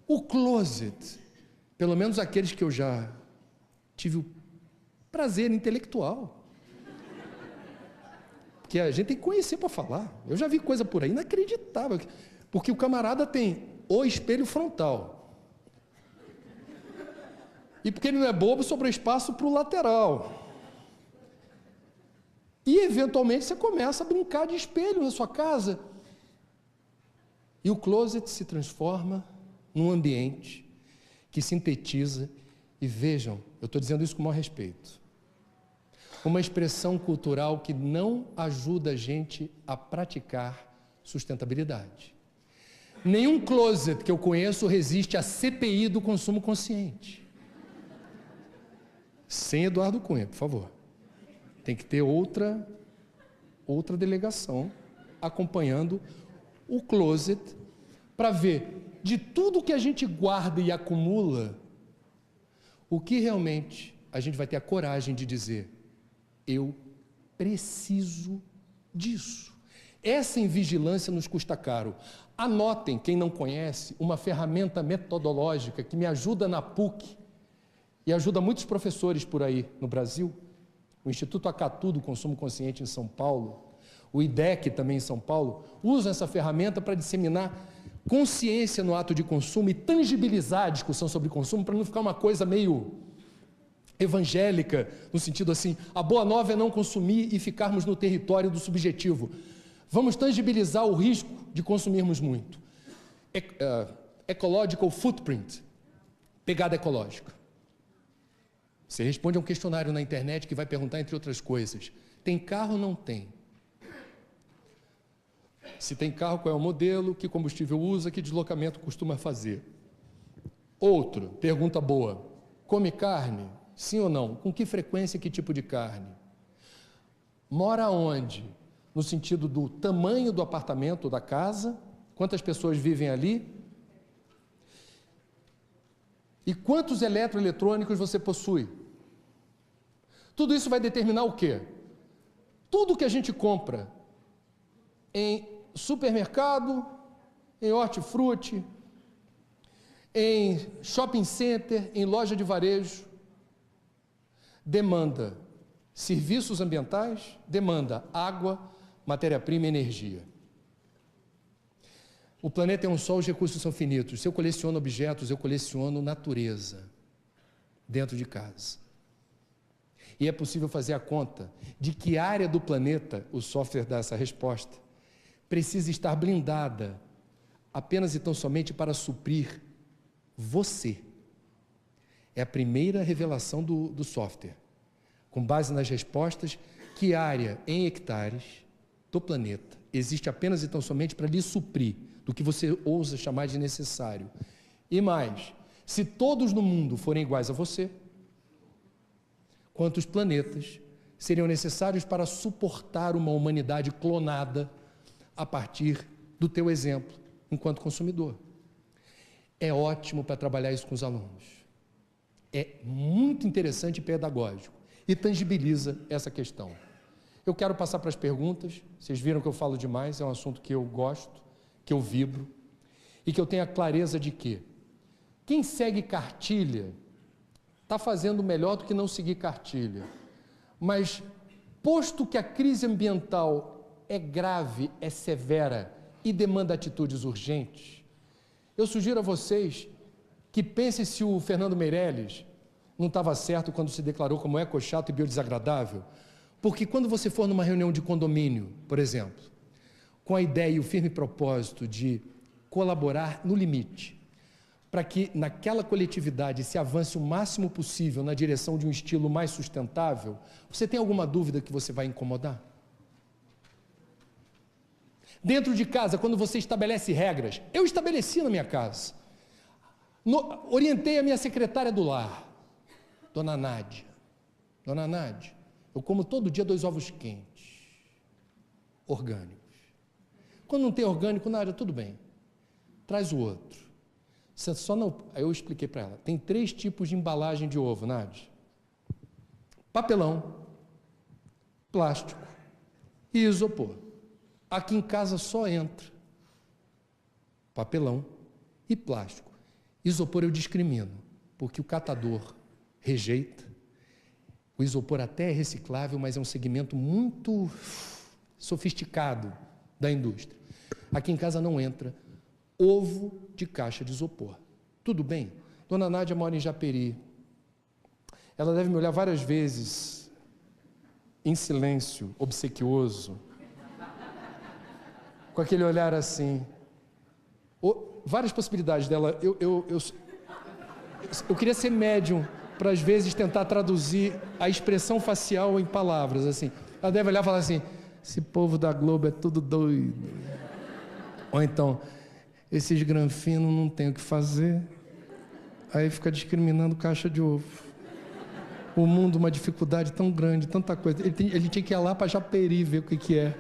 O closet, pelo menos aqueles que eu já tive o prazer intelectual. Porque a gente tem que conhecer para falar. Eu já vi coisa por aí inacreditável. Porque o camarada tem o espelho frontal. E porque ele não é bobo, sobrou espaço para o lateral. E, eventualmente, você começa a brincar de espelho na sua casa. E o closet se transforma num ambiente que sintetiza, e vejam, eu estou dizendo isso com o maior respeito, uma expressão cultural que não ajuda a gente a praticar sustentabilidade. Nenhum closet que eu conheço resiste à CPI do consumo consciente. Sem Eduardo Cunha, por favor. Tem que ter outra delegação acompanhando o closet para ver de tudo que a gente guarda e acumula, o que realmente a gente vai ter a coragem de dizer: eu preciso disso. Essa invigilância nos custa caro. Anotem, quem não conhece, uma ferramenta metodológica que me ajuda na PUC e ajuda muitos professores por aí no Brasil. O Instituto Acatu do Consumo Consciente em São Paulo, o IDEC também em São Paulo, usam essa ferramenta para disseminar consciência no ato de consumo e tangibilizar a discussão sobre consumo, para não ficar uma coisa meio evangélica, no sentido assim, a boa nova é não consumir e ficarmos no território do subjetivo. Vamos tangibilizar o risco de consumirmos muito. Ecological footprint, pegada ecológica. Você responde a um questionário na internet que vai perguntar, entre outras coisas, tem carro ou não tem? Se tem carro, qual é o modelo, que combustível usa, que deslocamento costuma fazer? Outro, pergunta boa, come carne? Sim ou não? Com que frequência, que tipo de carne? Mora onde? No sentido do tamanho do apartamento, da casa, quantas pessoas vivem ali? E quantos eletroeletrônicos você possui? Tudo isso vai determinar o quê? Tudo que a gente compra em supermercado, em hortifruti, em shopping center, em loja de varejo, demanda serviços ambientais, demanda água, matéria-prima e energia. O planeta é um só, os recursos são finitos. Se eu coleciono objetos, eu coleciono natureza dentro de casa. E é possível fazer a conta de que área do planeta, o software dá essa resposta, precisa estar blindada apenas e tão somente para suprir você. É a primeira revelação do software. Com base nas respostas, que área em hectares do planeta existe apenas e tão somente para lhe suprir do que você ousa chamar de necessário. E mais, se todos no mundo forem iguais a você, quantos planetas seriam necessários para suportar uma humanidade clonada a partir do teu exemplo, enquanto consumidor? É ótimo para trabalhar isso com os alunos. É muito interessante e pedagógico e tangibiliza essa questão. Eu quero passar para as perguntas. Vocês viram que eu falo demais, é um assunto que eu gosto, que eu vibro e que eu tenho a clareza de que quem segue cartilha está fazendo melhor do que não seguir cartilha. Mas, posto que a crise ambiental é grave, é severa e demanda atitudes urgentes, eu sugiro a vocês que pensem se o Fernando Meirelles não estava certo quando se declarou como ecochato e biodesagradável, porque quando você for numa reunião de condomínio, por exemplo, com a ideia e o firme propósito de colaborar no limite, para que naquela coletividade se avance o máximo possível na direção de um estilo mais sustentável, você tem alguma dúvida que você vai incomodar? Dentro de casa, quando você estabelece regras, eu estabeleci na minha casa, orientei a minha secretária do lar, Dona Nádia, eu como todo dia 2 ovos quentes, orgânicos. Quando não tem orgânico, Nádia, tudo bem, traz o outro. Você só não... Aí eu expliquei para ela, tem 3 tipos de embalagem de ovo, Nádia: papelão, plástico e isopor. Aqui em casa só entra papelão e plástico. Isopor eu discrimino, porque o catador rejeita. O isopor até é reciclável, mas é um segmento muito sofisticado da indústria. Aqui em casa não entra ovo de caixa de isopor. Tudo bem? Dona Nádia mora em Japeri. Ela deve me olhar várias vezes, em silêncio, obsequioso, com aquele olhar assim. Várias possibilidades dela. Eu queria ser médium para, às vezes, tentar traduzir a expressão facial em palavras, assim. Ela deve olhar e falar assim: esse povo da Globo é tudo doido. Ou então, esses granfinos não tem o que fazer. Aí fica discriminando caixa de ovo. O mundo, uma dificuldade tão grande, tanta coisa. Ele tinha que ir lá para Japeri ver o que é.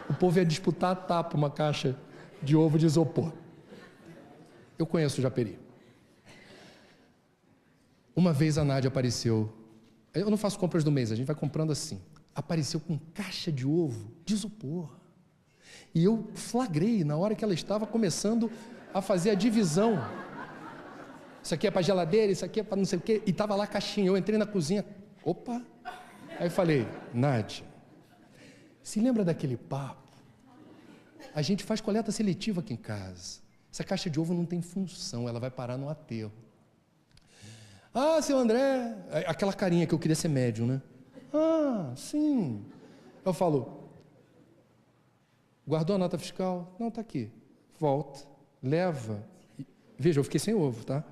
O povo ia disputar a tapa uma caixa de ovo de isopor. Eu conheço o Japeri. Uma vez a Nádia apareceu Eu não faço compras do mês, a gente vai comprando assim. Apareceu com caixa de ovo de isopor. E eu flagrei na hora que ela estava começando a fazer a divisão. Isso aqui é para geladeira, isso aqui é para não sei o quê. E estava lá a caixinha. Eu entrei na cozinha. Opa! Aí eu falei, Nádia, se lembra daquele papo? A gente faz coleta seletiva aqui em casa. Essa caixa de ovo não tem função, ela vai parar no aterro. Ah, seu André, aquela carinha que eu queria ser médium, né? Ah, sim. Eu falo, guardou a nota fiscal? Não, está aqui. Volta, leva. Veja, eu fiquei sem ovo, tá?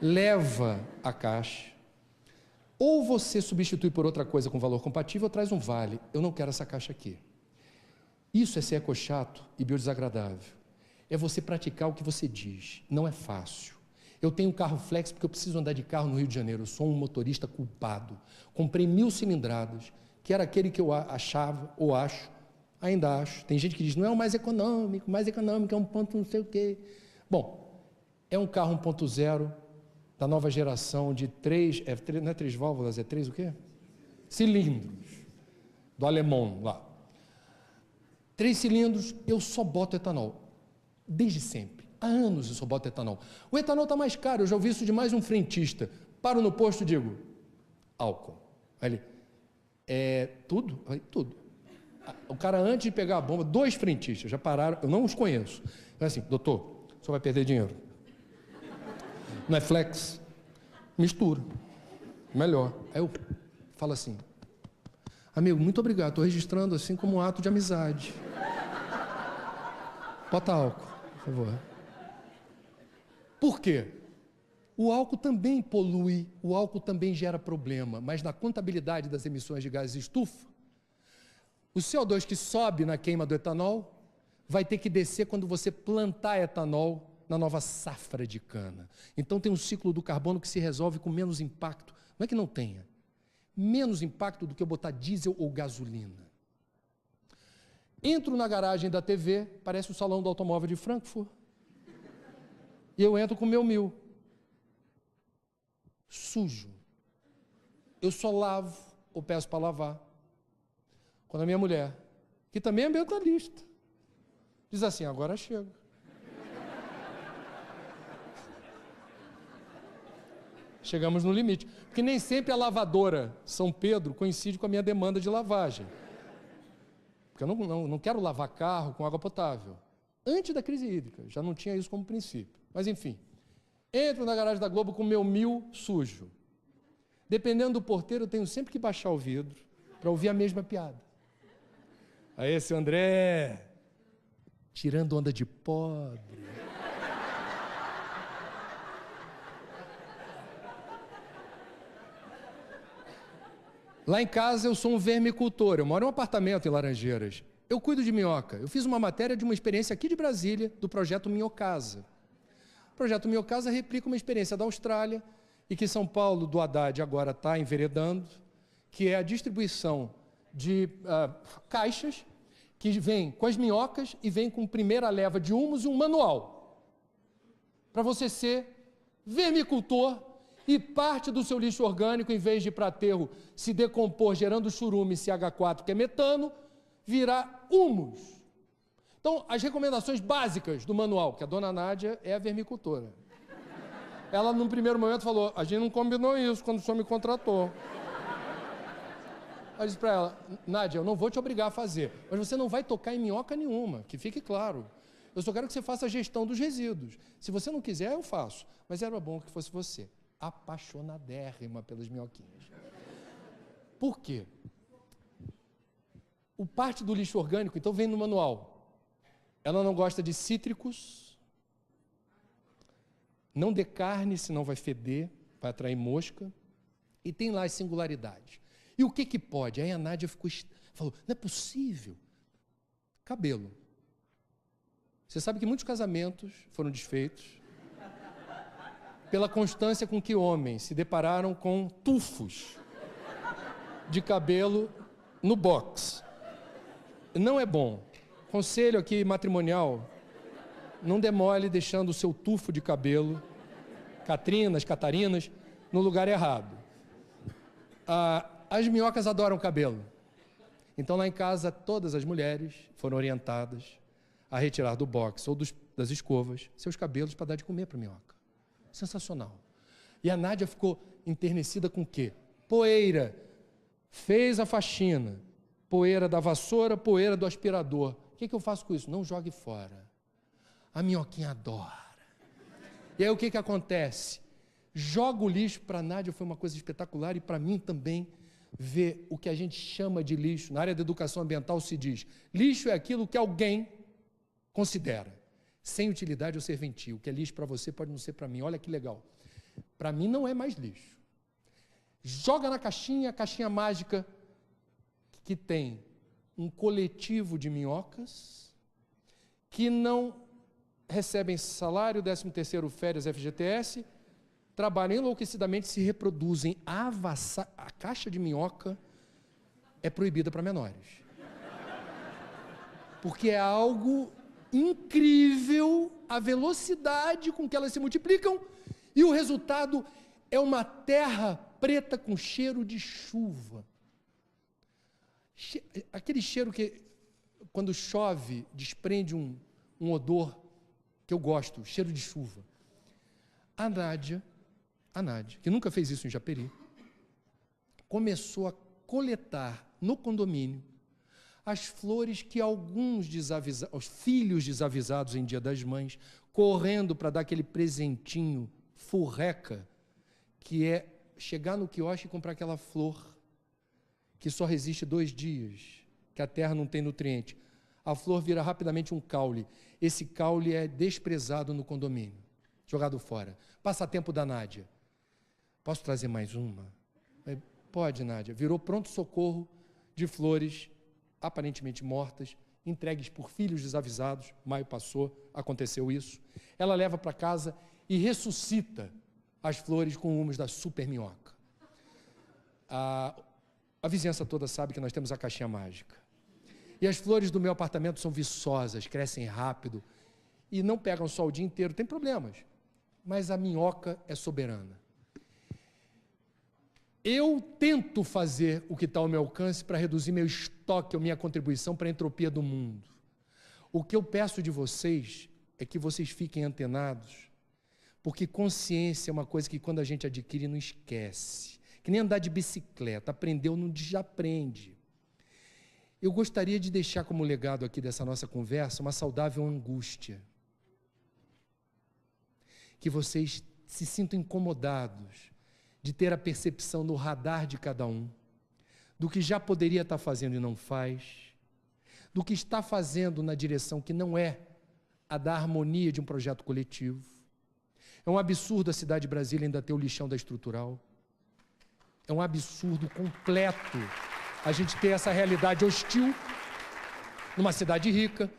Leva a caixa. Ou você substitui por outra coisa com valor compatível, ou traz um vale. Eu não quero essa caixa aqui. Isso é ser ecochato e biodesagradável. É você praticar o que você diz. Não é fácil. Eu tenho um carro flex porque eu preciso andar de carro no Rio de Janeiro. Eu sou um motorista culpado. Comprei 1000 cilindradas, que era aquele que eu achava, ou acho, ainda acho. Tem gente que diz, não é o mais econômico é um ponto não sei o quê. Bom, é um carro 1.0 da nova geração de 3, não é 3 válvulas, é 3 o quê? Cilindros, do alemão lá. 3 cilindros, eu só boto etanol, desde sempre. Há anos eu só boto etanol. O etanol está mais caro, eu já ouvi isso de mais um frentista. Paro no posto e digo, álcool. Aí ele, tudo? Aí, tudo. O cara, antes de pegar a bomba, 2 frentistas já pararam, eu não os conheço. Eu assim, doutor, o senhor vai perder dinheiro. Não é flex? Mistura. Melhor. Aí eu falo assim, amigo, muito obrigado, estou registrando assim como um ato de amizade. Bota álcool, por favor. Por quê? O álcool também polui, o álcool também gera problema, mas na contabilidade das emissões de gases de estufa, o CO2 que sobe na queima do etanol vai ter que descer quando você plantar etanol na nova safra de cana. Então tem um ciclo do carbono que se resolve com menos impacto. Não é que não tenha. Menos impacto do que eu botar diesel ou gasolina. Entro na garagem da TV, parece o salão do automóvel de Frankfurt. E eu entro com o meu 1000. Sujo. Eu só lavo ou peço para lavar. Quando a minha mulher, que também é ambientalista, diz assim, agora chega. Chegamos no limite. Porque nem sempre a lavadora São Pedro coincide com a minha demanda de lavagem. Porque eu não quero lavar carro com água potável. Antes da crise hídrica, já não tinha isso como princípio. Mas enfim, entro na garagem da Globo com o meu 1000 sujo. Dependendo do porteiro, eu tenho sempre que baixar o vidro para ouvir a mesma piada. Aí, seu André, tirando onda de pobre. Lá em casa eu sou um vermicultor, eu moro em um apartamento em Laranjeiras. Eu cuido de minhoca. Eu fiz uma matéria de uma experiência aqui de Brasília, do projeto Minhocasa. O projeto Minhocasa replica uma experiência da Austrália e que São Paulo, do Haddad, agora está enveredando, que é a distribuição de caixas que vem com as minhocas e vem com primeira leva de humus e um manual. Para você ser vermicultor e parte do seu lixo orgânico, em vez de ir para aterro se decompor, gerando churume CH4, que é metano, virar humus. Então, as recomendações básicas do manual, que a dona Nádia é a vermicultora. Ela, num primeiro momento, falou, a gente não combinou isso quando o senhor me contratou. Eu disse para ela, Nádia, eu não vou te obrigar a fazer, mas você não vai tocar em minhoca nenhuma, que fique claro. Eu só quero que você faça a gestão dos resíduos. Se você não quiser, eu faço. Mas era bom que fosse você. Apaixonadérrima pelas minhoquinhas. Por quê? O parte do lixo orgânico, então, vem no manual. Ela não gosta de cítricos, não dê carne, senão vai feder, vai atrair mosca, e tem lá as singularidades. E o que pode? Aí a Nádia falou, não é possível. Cabelo. Você sabe que muitos casamentos foram desfeitos pela constância com que homens se depararam com tufos de cabelo no box. Não é bom. Conselho aqui matrimonial, não demole deixando o seu tufo de cabelo, Catarinas, no lugar errado. As minhocas adoram cabelo. Então, lá em casa, todas as mulheres foram orientadas a retirar do box ou das escovas seus cabelos para dar de comer para a minhoca. Sensacional. E a Nádia ficou enternecida com o quê? Poeira. Fez a faxina. Poeira da vassoura, poeira do aspirador. O que eu faço com isso? Não jogue fora. A minhoquinha adora. E aí o que acontece? Joga o lixo. Para a Nádia foi uma coisa espetacular e para mim também ver o que a gente chama de lixo. Na área da educação ambiental se diz, lixo é aquilo que alguém considera sem utilidade ou serventia. O que é lixo para você pode não ser para mim. Olha que legal. Para mim não é mais lixo. Joga na caixinha, a caixinha mágica que tem um coletivo de minhocas que não recebem salário, 13º, férias, FGTS, trabalham enlouquecidamente, se reproduzem. A caixa de minhoca é proibida para menores. Porque é algo incrível a velocidade com que elas se multiplicam e o resultado é uma terra preta com cheiro de chuva. Aquele cheiro que, quando chove, desprende um odor que eu gosto, cheiro de chuva. A Nádia, que nunca fez isso em Japeri, começou a coletar no condomínio as flores que os filhos desavisados em Dia das Mães, correndo para dar aquele presentinho furreca, que é chegar no quiosque e comprar aquela flor que só resiste 2 dias, que a terra não tem nutriente. A flor vira rapidamente um caule. Esse caule é desprezado no condomínio, jogado fora. Passatempo da Nádia. Posso trazer mais uma? Pode, Nádia. Virou pronto-socorro de flores aparentemente mortas, entregues por filhos desavisados. Maio passou, aconteceu isso. Ela leva para casa e ressuscita as flores com humos da super minhoca. A vizinhança toda sabe que nós temos a caixinha mágica. E as flores do meu apartamento são viçosas, crescem rápido e não pegam sol o dia inteiro, tem problemas. Mas a minhoca é soberana. Eu tento fazer o que está ao meu alcance para reduzir meu estoque ou minha contribuição para a entropia do mundo. O que eu peço de vocês é que vocês fiquem antenados, porque consciência é uma coisa que quando a gente adquire não esquece. Que nem andar de bicicleta, aprendeu, não desaprende. Eu gostaria de deixar como legado aqui dessa nossa conversa uma saudável angústia. Que vocês se sintam incomodados de ter a percepção no radar de cada um, do que já poderia estar fazendo e não faz, do que está fazendo na direção que não é a da harmonia de um projeto coletivo. É um absurdo a cidade de Brasília ainda ter o lixão da estrutural. É um absurdo completo a gente ter essa realidade hostil numa cidade rica.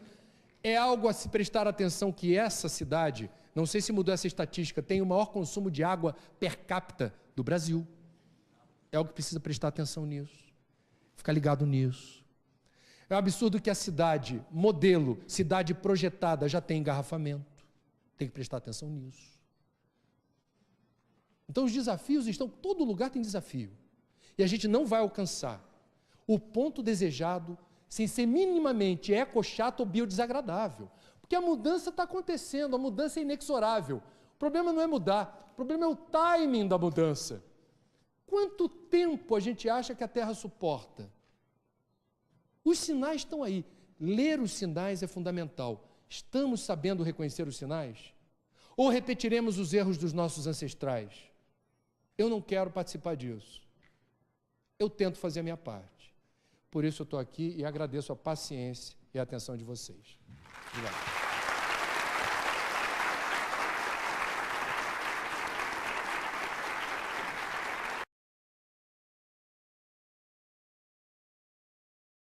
É algo a se prestar atenção que essa cidade, não sei se mudou essa estatística, tem o maior consumo de água per capita do Brasil. É algo que precisa prestar atenção nisso, ficar ligado nisso. É um absurdo que a cidade, modelo, cidade projetada, já tem engarrafamento. Tem que prestar atenção nisso. Então os desafios estão, todo lugar tem desafio. E a gente não vai alcançar o ponto desejado sem ser minimamente eco-chato ou biodesagradável. Porque a mudança está acontecendo, a mudança é inexorável. O problema não é mudar, o problema é o timing da mudança. Quanto tempo a gente acha que a Terra suporta? Os sinais estão aí. Ler os sinais é fundamental. Estamos sabendo reconhecer os sinais? Ou repetiremos os erros dos nossos ancestrais? Eu não quero participar disso. Eu tento fazer a minha parte. Por isso eu estou aqui e agradeço a paciência e a atenção de vocês. Obrigado.